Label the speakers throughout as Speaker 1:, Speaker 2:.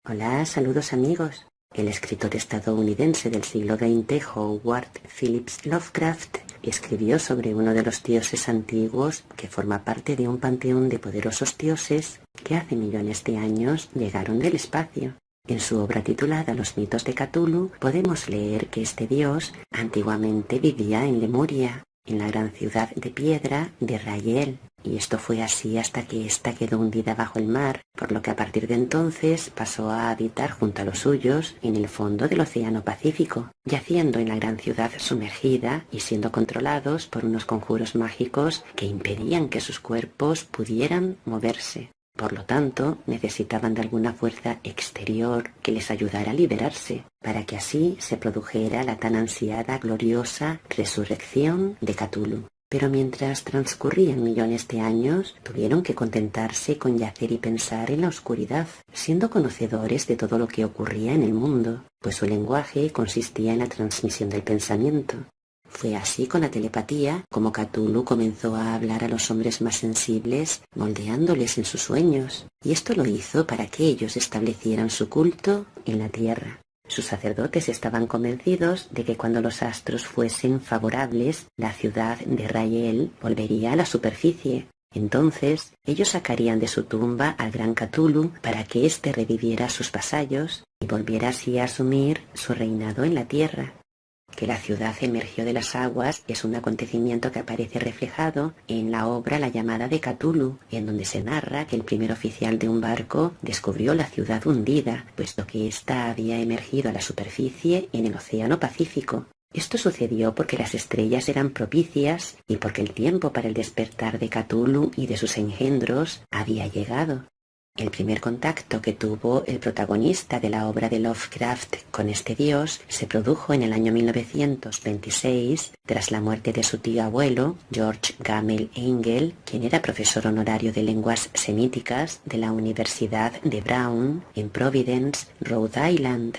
Speaker 1: Hola, saludos amigos. El escritor estadounidense del siglo XX, Howard Phillips Lovecraft, escribió sobre uno de los dioses antiguos que forma parte de un panteón de poderosos dioses que hace millones de años llegaron del espacio. En su obra titulada Los mitos de Cthulhu podemos leer que este dios antiguamente vivía en Lemuria, en la gran ciudad de piedra de Rael, y esto fue así hasta que ésta quedó hundida bajo el mar, por lo que a partir de entonces pasó a habitar junto a los suyos en el fondo del Océano Pacífico, yaciendo en la gran ciudad sumergida y siendo controlados por unos conjuros mágicos que impedían que sus cuerpos pudieran moverse. Por lo tanto, necesitaban de alguna fuerza exterior que les ayudara a liberarse, para que así se produjera la tan ansiada, gloriosa resurrección de Cthulhu. Pero mientras transcurrían millones de años, tuvieron que contentarse con yacer y pensar en la oscuridad, siendo conocedores de todo lo que ocurría en el mundo, pues su lenguaje consistía en la transmisión del pensamiento. Fue así con la telepatía como Cthulhu comenzó a hablar a los hombres más sensibles, moldeándoles en sus sueños, y esto lo hizo para que ellos establecieran su culto en la tierra. Sus sacerdotes estaban convencidos de que cuando los astros fuesen favorables, la ciudad de Rael volvería a la superficie. Entonces, ellos sacarían de su tumba al gran Cthulhu para que éste reviviera a sus vasallos y volviera así a asumir su reinado en la tierra. Que la ciudad emergió de las aguas es un acontecimiento que aparece reflejado en la obra La llamada de Cthulhu, en donde se narra que el primer oficial de un barco descubrió la ciudad hundida, puesto que ésta había emergido a la superficie en el Océano Pacífico. Esto sucedió porque las estrellas eran propicias y porque el tiempo para el despertar de Cthulhu y de sus engendros había llegado. El primer contacto que tuvo el protagonista de la obra de Lovecraft con este dios se produjo en el año 1926, tras la muerte de su tío abuelo, George Gamel Engel, quien era profesor honorario de lenguas semíticas de la Universidad de Brown en Providence, Rhode Island.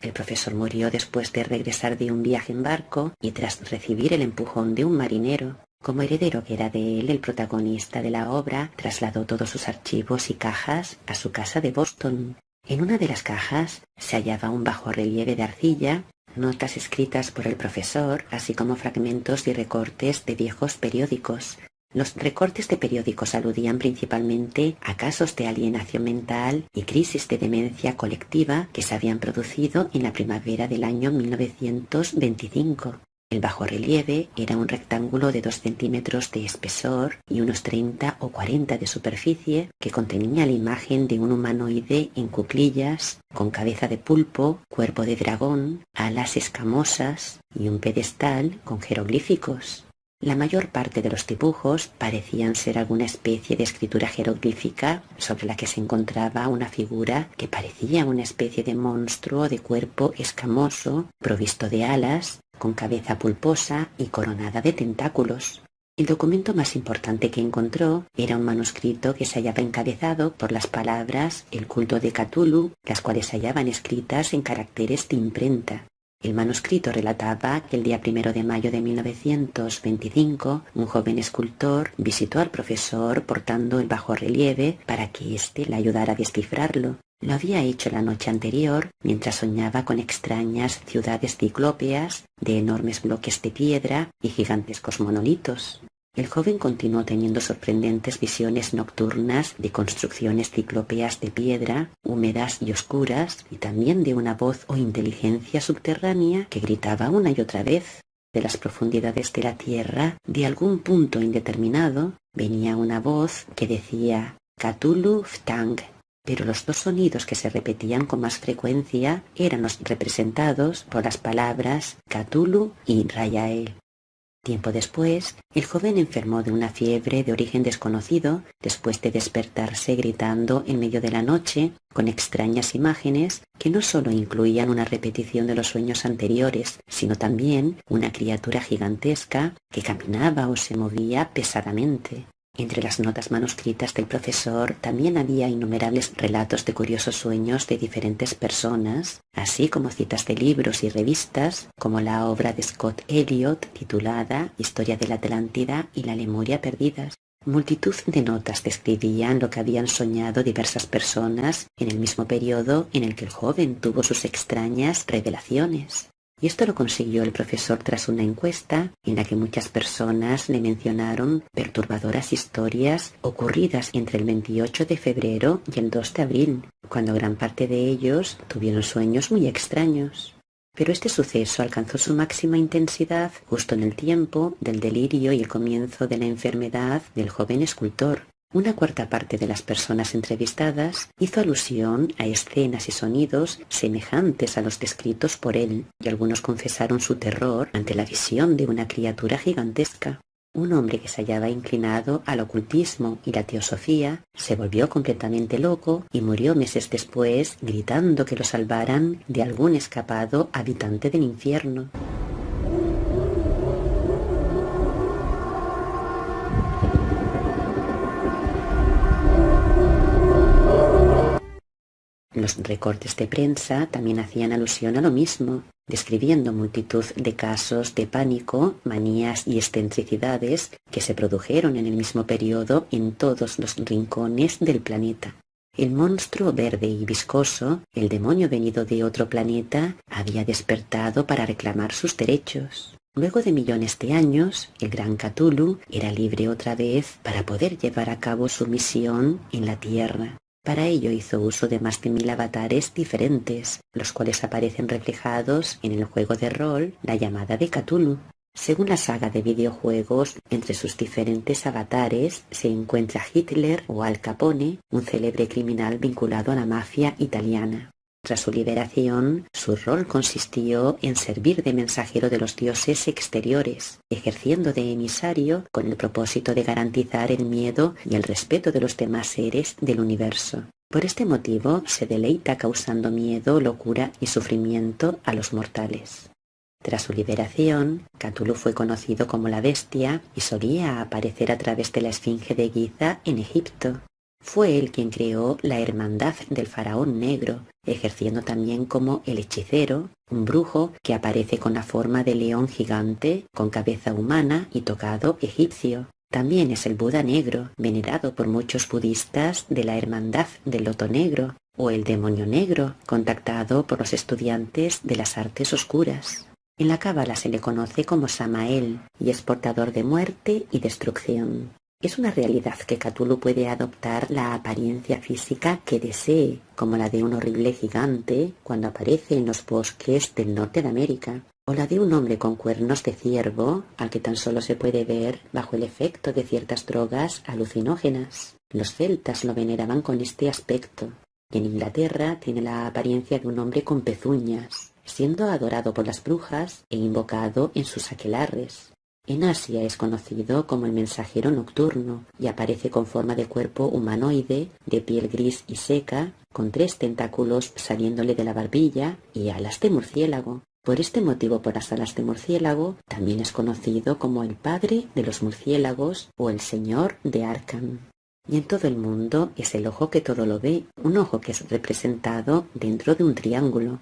Speaker 1: El profesor murió después de regresar de un viaje en barco y tras recibir el empujón de un marinero. Como heredero que era de él, el protagonista de la obra trasladó todos sus archivos y cajas a su casa de Boston. En una de las cajas se hallaba un bajorrelieve de arcilla, notas escritas por el profesor, así como fragmentos y recortes de viejos periódicos. Los recortes de periódicos aludían principalmente a casos de alienación mental y crisis de demencia colectiva que se habían producido en la primavera del año 1925. El bajorrelieve era un rectángulo de 2 centímetros de espesor y unos 30 o 40 de superficie que contenía la imagen de un humanoide en cuclillas, con cabeza de pulpo, cuerpo de dragón, alas escamosas y un pedestal con jeroglíficos. La mayor parte de los dibujos parecían ser alguna especie de escritura jeroglífica sobre la que se encontraba una figura que parecía una especie de monstruo de cuerpo escamoso, provisto de alas, con cabeza pulposa y coronada de tentáculos. El documento más importante que encontró era un manuscrito que se hallaba encabezado por las palabras «El culto de Cthulhu», las cuales se hallaban escritas en caracteres de imprenta. El manuscrito relataba que el día 1 de mayo de 1925 un joven escultor visitó al profesor portando el bajorrelieve para que éste le ayudara a descifrarlo. Lo había hecho la noche anterior mientras soñaba con extrañas ciudades ciclópeas de enormes bloques de piedra y gigantescos monolitos. El joven continuó teniendo sorprendentes visiones nocturnas de construcciones ciclópeas de piedra, húmedas y oscuras, y también de una voz o inteligencia subterránea que gritaba una y otra vez. De las profundidades de la tierra, de algún punto indeterminado, venía una voz que decía «Cthulhu Ftang», pero los dos sonidos que se repetían con más frecuencia eran los representados por las palabras «Cthulhu» y «Rayael». Tiempo después, el joven enfermó de una fiebre de origen desconocido después de despertarse gritando en medio de la noche con extrañas imágenes que no solo incluían una repetición de los sueños anteriores, sino también una criatura gigantesca que caminaba o se movía pesadamente. Entre las notas manuscritas del profesor también había innumerables relatos de curiosos sueños de diferentes personas, así como citas de libros y revistas, como la obra de Scott Elliot titulada Historia de la Atlántida y la Lemuria perdidas. Multitud de notas describían lo que habían soñado diversas personas en el mismo periodo en el que el joven tuvo sus extrañas revelaciones. Y esto lo consiguió el profesor tras una encuesta en la que muchas personas le mencionaron perturbadoras historias ocurridas entre el 28 de febrero y el 2 de abril, cuando gran parte de ellos tuvieron sueños muy extraños. Pero este suceso alcanzó su máxima intensidad justo en el tiempo del delirio y el comienzo de la enfermedad del joven escultor. Una cuarta parte de las personas entrevistadas hizo alusión a escenas y sonidos semejantes a los descritos por él, y algunos confesaron su terror ante la visión de una criatura gigantesca. Un hombre que se hallaba inclinado al ocultismo y la teosofía se volvió completamente loco y murió meses después gritando que lo salvaran de algún escapado habitante del infierno. Los recortes de prensa también hacían alusión a lo mismo, describiendo multitud de casos de pánico, manías y excentricidades que se produjeron en el mismo periodo en todos los rincones del planeta. El monstruo verde y viscoso, el demonio venido de otro planeta, había despertado para reclamar sus derechos. Luego de millones de años, el gran Cthulhu era libre otra vez para poder llevar a cabo su misión en la Tierra. Para ello hizo uso de más de 1000 avatares diferentes, los cuales aparecen reflejados en el juego de rol La llamada de Cthulhu. Según la saga de videojuegos, entre sus diferentes avatares se encuentra Hitler o Al Capone, un célebre criminal vinculado a la mafia italiana. Tras su liberación, su rol consistió en servir de mensajero de los dioses exteriores, ejerciendo de emisario con el propósito de garantizar el miedo y el respeto de los demás seres del universo. Por este motivo, se deleita causando miedo, locura y sufrimiento a los mortales. Tras su liberación, Cthulhu fue conocido como la Bestia y solía aparecer a través de la Esfinge de Giza en Egipto. Fue él quien creó la Hermandad del Faraón Negro, ejerciendo también como el hechicero, un brujo que aparece con la forma de león gigante, con cabeza humana y tocado egipcio. También es el Buda Negro, venerado por muchos budistas de la Hermandad del Loto Negro, o el Demonio Negro, contactado por los estudiantes de las artes oscuras. En la cábala se le conoce como Samael y es portador de muerte y destrucción. Es una realidad que Cthulhu puede adoptar la apariencia física que desee, como la de un horrible gigante cuando aparece en los bosques del norte de América, o la de un hombre con cuernos de ciervo al que tan solo se puede ver bajo el efecto de ciertas drogas alucinógenas. Los celtas lo veneraban con este aspecto, y en Inglaterra tiene la apariencia de un hombre con pezuñas, siendo adorado por las brujas e invocado en sus aquelarres. En Asia es conocido como el mensajero nocturno y aparece con forma de cuerpo humanoide, de piel gris y seca, con 3 tentáculos saliéndole de la barbilla y alas de murciélago. Por este motivo, por las alas de murciélago, también es conocido como el padre de los murciélagos o el señor de Arkham. Y en todo el mundo es el ojo que todo lo ve, un ojo que es representado dentro de un triángulo.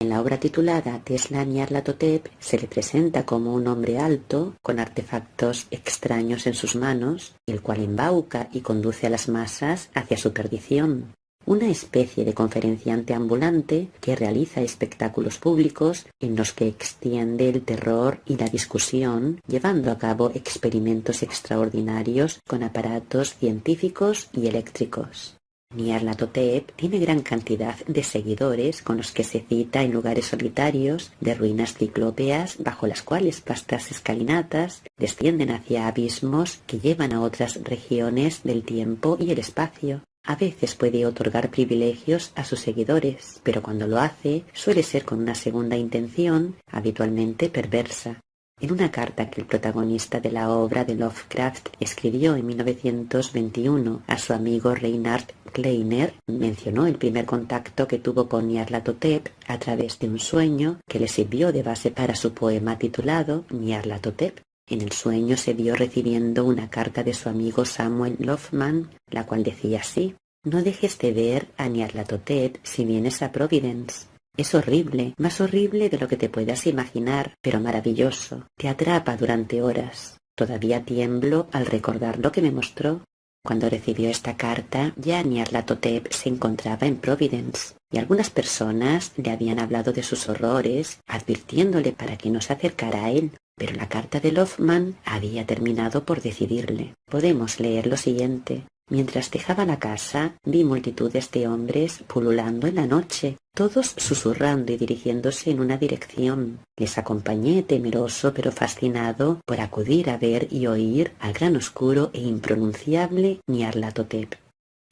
Speaker 1: En la obra titulada Tesla Nyarlathotep se le presenta como un hombre alto, con artefactos extraños en sus manos, el cual embauca y conduce a las masas hacia su perdición. Una especie de conferenciante ambulante que realiza espectáculos públicos en los que extiende el terror y la discusión, llevando a cabo experimentos extraordinarios con aparatos científicos y eléctricos. Nyarlathotep tiene gran cantidad de seguidores con los que se cita en lugares solitarios de ruinas ciclópeas bajo las cuales vastas escalinatas descienden hacia abismos que llevan a otras regiones del tiempo y el espacio. A veces puede otorgar privilegios a sus seguidores, pero cuando lo hace suele ser con una segunda intención, habitualmente perversa. En una carta que el protagonista de la obra de Lovecraft escribió en 1921 a su amigo Reinhard Kleiner, mencionó el primer contacto que tuvo con Nyarlathotep a través de un sueño que le sirvió de base para su poema titulado Nyarlathotep. En el sueño se vio recibiendo una carta de su amigo Samuel Loftman, la cual decía así: «No dejes de ver a Nyarlathotep si vienes a Providence. Es horrible, más horrible de lo que te puedas imaginar, pero maravilloso. Te atrapa durante horas. Todavía tiemblo al recordar lo que me mostró. Cuando recibió esta carta, ya Nyarlathotep se encontraba en Providence, y algunas personas le habían hablado de sus horrores, advirtiéndole para que no se acercara a él. Pero la carta de Lothman había terminado por decidirle. Podemos leer lo siguiente. Mientras dejaba la casa, vi multitudes de hombres pululando en la noche, todos susurrando y dirigiéndose en una dirección. Les acompañé temeroso pero fascinado por acudir a ver y oír al gran oscuro e impronunciable Nyarlathotep.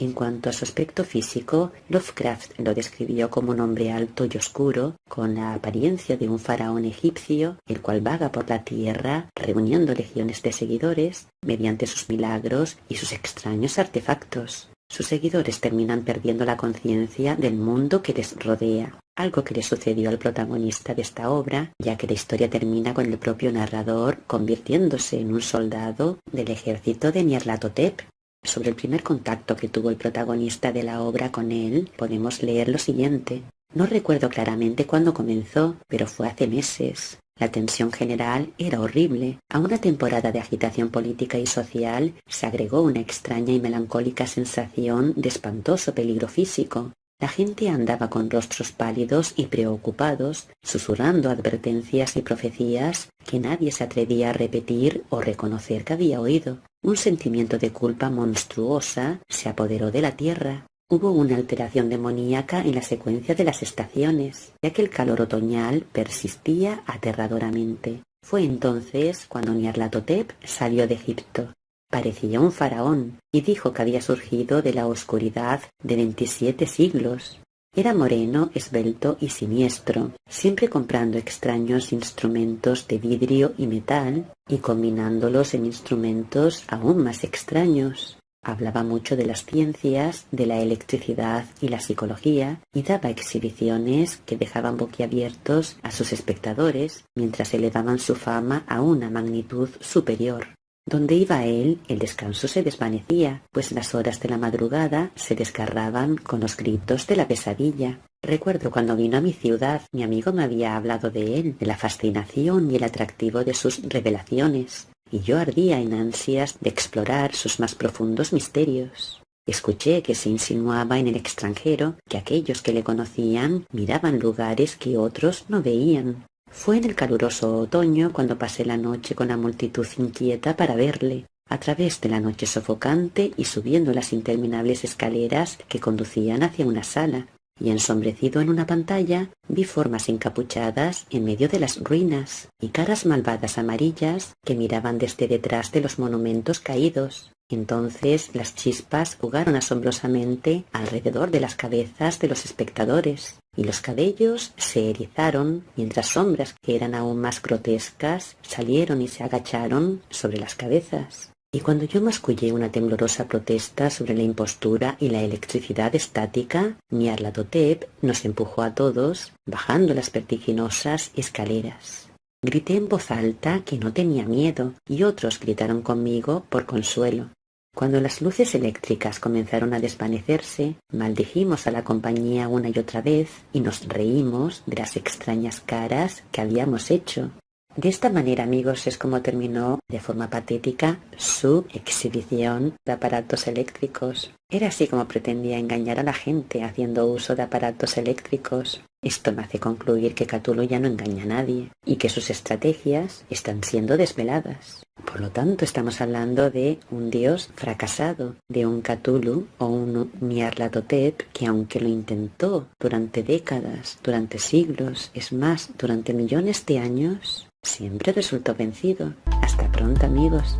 Speaker 1: En cuanto a su aspecto físico, Lovecraft lo describió como un hombre alto y oscuro, con la apariencia de un faraón egipcio, el cual vaga por la tierra, reuniendo legiones de seguidores, mediante sus milagros y sus extraños artefactos. Sus seguidores terminan perdiendo la conciencia del mundo que les rodea, algo que le sucedió al protagonista de esta obra, ya que la historia termina con el propio narrador convirtiéndose en un soldado del ejército de Nyarlathotep. Sobre el primer contacto que tuvo el protagonista de la obra con él, podemos leer lo siguiente. No recuerdo claramente cuándo comenzó, pero fue hace meses. La tensión general era horrible. A una temporada de agitación política y social se agregó una extraña y melancólica sensación de espantoso peligro físico. La gente andaba con rostros pálidos y preocupados, susurrando advertencias y profecías que nadie se atrevía a repetir o reconocer que había oído. Un sentimiento de culpa monstruosa se apoderó de la tierra. Hubo una alteración demoníaca en la secuencia de las estaciones, ya que el calor otoñal persistía aterradoramente. Fue entonces cuando Nyarlathotep salió de Egipto. Parecía un faraón y dijo que había surgido de la oscuridad de 27 siglos. Era moreno, esbelto y siniestro, siempre comprando extraños instrumentos de vidrio y metal y combinándolos en instrumentos aún más extraños. Hablaba mucho de las ciencias, de la electricidad y la psicología, y daba exhibiciones que dejaban boquiabiertos a sus espectadores mientras elevaban su fama a una magnitud superior. Donde iba él, el descanso se desvanecía, pues las horas de la madrugada se desgarraban con los gritos de la pesadilla. Recuerdo cuando vino a mi ciudad, mi amigo me había hablado de él, de la fascinación y el atractivo de sus revelaciones, y yo ardía en ansias de explorar sus más profundos misterios. Escuché que se insinuaba en el extranjero que aquellos que le conocían miraban lugares que otros no veían. Fue en el caluroso otoño cuando pasé la noche con la multitud inquieta para verle, a través de la noche sofocante y subiendo las interminables escaleras que conducían hacia una sala, y ensombrecido en una pantalla vi formas encapuchadas en medio de las ruinas y caras malvadas amarillas que miraban desde detrás de los monumentos caídos. Entonces las chispas jugaron asombrosamente alrededor de las cabezas de los espectadores, y los cabellos se erizaron mientras sombras que eran aún más grotescas salieron y se agacharon sobre las cabezas. Y cuando yo mascullé una temblorosa protesta sobre la impostura y la electricidad estática, Nyarlathotep nos empujó a todos, bajando las vertiginosas escaleras. Grité en voz alta que no tenía miedo, y otros gritaron conmigo por consuelo. Cuando las luces eléctricas comenzaron a desvanecerse, maldijimos a la compañía una y otra vez y nos reímos de las extrañas caras que habíamos hecho. De esta manera, amigos, es como terminó de forma patética su exhibición de aparatos eléctricos. Era así como pretendía engañar a la gente haciendo uso de aparatos eléctricos. Esto me hace concluir que Cthulhu ya no engaña a nadie y que sus estrategias están siendo desveladas. Por lo tanto, estamos hablando de un dios fracasado, de un Cthulhu o un Nyarlathotep que, aunque lo intentó durante décadas, durante siglos, es más, durante millones de años, siempre resultó vencido. Hasta pronto, amigos.